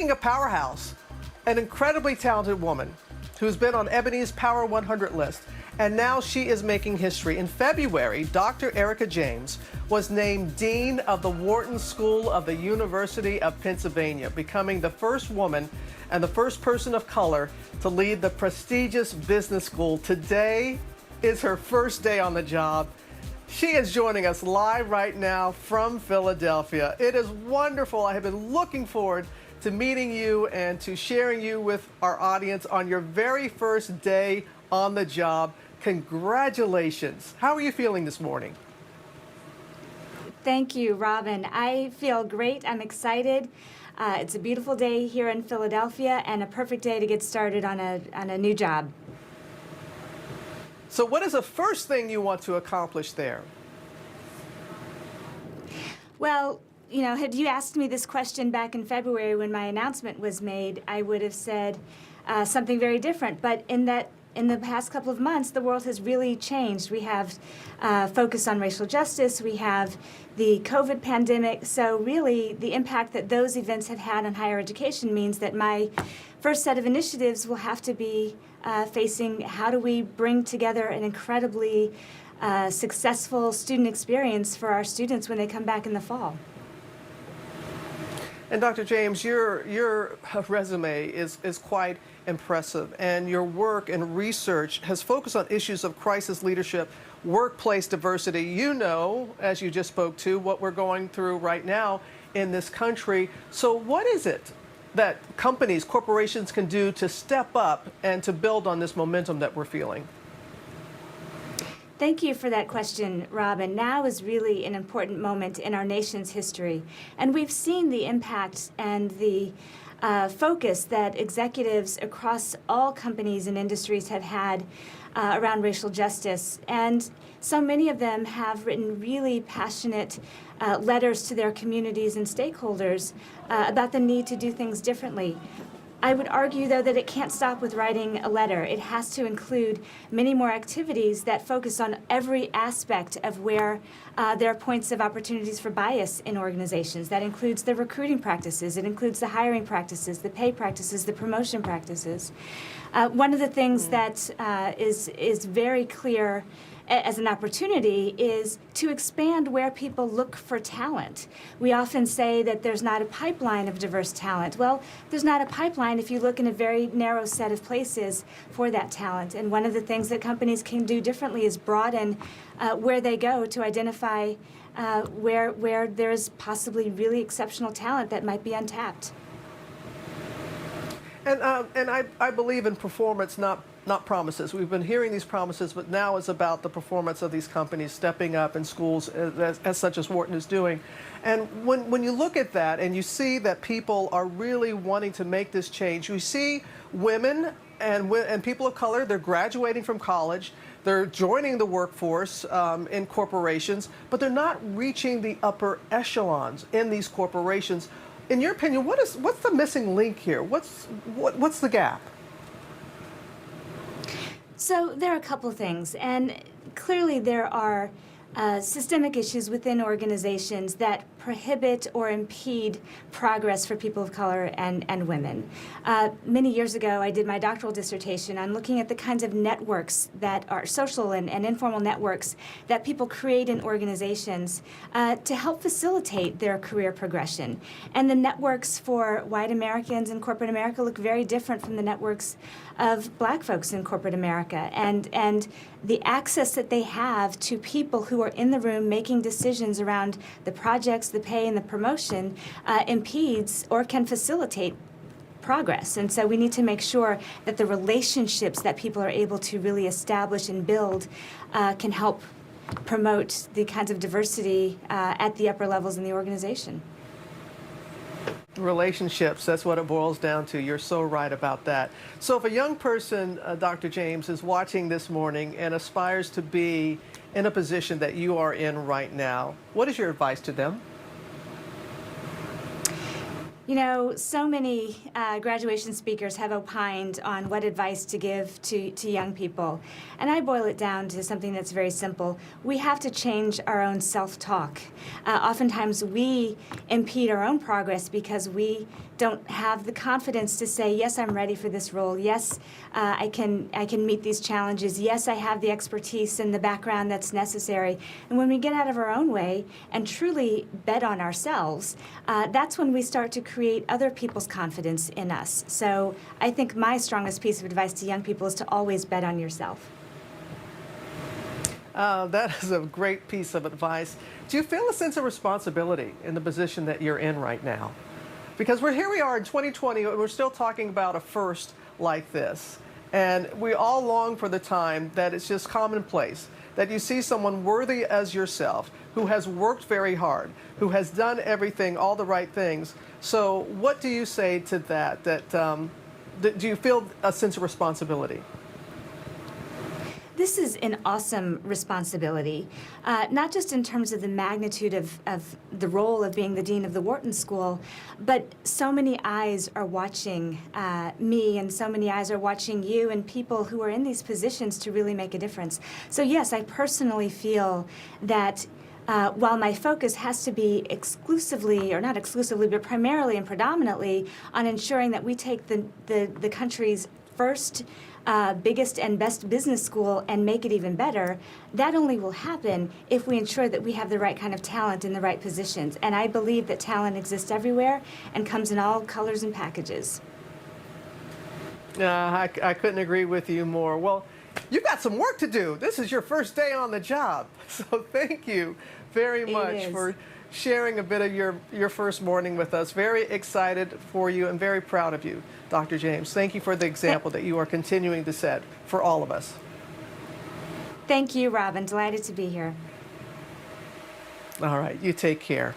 A powerhouse, an incredibly talented woman who's been on Ebony's Power 100 list, and now she is making history. In February, Dr. Erika James was named Dean of the Wharton School of the University of Pennsylvania, becoming the first woman and the first person of color to lead the prestigious business school. Today is her first day on the job. She is joining us live right now from Philadelphia. It is wonderful. I have been looking forward to meeting you and to sharing you with our audience on your very first day on the job. Congratulations. How are you feeling this morning? Thank you, Robin. I feel great. I'm excited. It's a beautiful day here in Philadelphia and a perfect day to get started on a new job. So what is the first thing you want to accomplish there? Well, you know, had you asked me this question back in February when my announcement was made, I would have said something very different. But in the past couple of months, the world has really changed. We have focus on racial justice. We have the COVID pandemic. So really, the impact that those events have had on higher education means that my first set of initiatives will have to be facing how do we bring together an incredibly successful student experience for our students when they come back in the fall. And Dr. James, your resume is quite impressive, and your work and research has focused on issues of crisis leadership, workplace diversity. You know, as you just spoke to, what we're going through right now in this country. So what is it that companies, corporations can do to step up and to build on this momentum that we're feeling? Thank you for that question, Robin. Now is really an important moment in our nation's history, and we've seen the impact and the focus that executives across all companies and industries have had around racial justice. And so many of them have written really passionate letters to their communities and stakeholders about the need to do things differently. I would argue, though, that it can't stop with writing a letter. It has to include many more activities that focus on every aspect of where there are points of opportunities for bias in organizations. That includes the recruiting practices. It includes the hiring practices, the pay practices, the promotion practices. One of the things that is very clear as an opportunity is to expand where people look for talent. We often say that there's not a pipeline of diverse talent. Well, there's not a pipeline if you look in a very narrow set of places for that talent. And one of the things that companies can do differently is broaden where they go to identify where there's possibly really exceptional talent that might be untapped. And I believe in performance, not promises. We've been hearing these promises, but now it's about the performance of these companies stepping up in schools as such as Wharton is doing. And when you look at that and you see that people are really wanting to make this change, you see women and people of color, they're graduating from college, they're joining the workforce in corporations, but they're not reaching the upper echelons in these corporations. In your opinion, what's the missing link here? What's the gap? So there are a couple things, and clearly there are systemic issues within organizations that prohibit or impede progress for people of color and women. Many years ago, I did my doctoral dissertation on looking at the kinds of networks that are social and informal networks that people create in organizations to help facilitate their career progression. And the networks for white Americans in corporate America look very different from the networks of black folks in corporate America. And the access that they have to people who are in the room making decisions around the projects, the pay, and the promotion impedes or can facilitate progress. And so we need to make sure that the relationships that people are able to really establish and build can help promote the kinds of diversity at the upper levels in the organization. Relationships, that's what it boils down to. You're so right about that. So if a young person, Dr. James, is watching this morning and aspires to be in a position that you are in right now, what is your advice to them? You know, so many graduation speakers have opined on what advice to give to young people. And I boil it down to something that's very simple. We have to change our own self-talk. Oftentimes we impede our own progress because we don't have the confidence to say, yes, I'm ready for this role. Yes, I can meet these challenges. Yes, I have the expertise and the background that's necessary. And when we get out of our own way and truly bet on ourselves, that's when we start to create other people's confidence in us. So I think my strongest piece of advice to young people is to always bet on yourself. That is a great piece of advice. Do you feel a sense of responsibility in the position that you're in right now? Because here we are in 2020, and we're still talking about a first like this. And we all long for the time that it's just commonplace, that you see someone worthy as yourself, who has worked very hard, who has done everything, all the right things. So what do you say to that? Do you feel a sense of responsibility? This is an awesome responsibility, not just in terms of the magnitude of the role of being the dean of the Wharton School, but so many eyes are watching me, and so many eyes are watching you and people who are in these positions to really make a difference. So yes, I personally feel that while my focus has to be exclusively, or not exclusively, but primarily and predominantly on ensuring that we take the country's first biggest and best business school and make it even better, that only will happen if we ensure that we have the right kind of talent in the right positions. And I believe that talent exists everywhere and comes in all colors and packages. I couldn't agree with you more. Well, you've got some work to do. This is your first day on the job. So thank you very much for sharing a bit of your first morning with us. Very excited for you and very proud of you, Dr. James. Thank you for the example that you are continuing to set for all of us. Thank you, Robin. Delighted to be here. All right, you take care.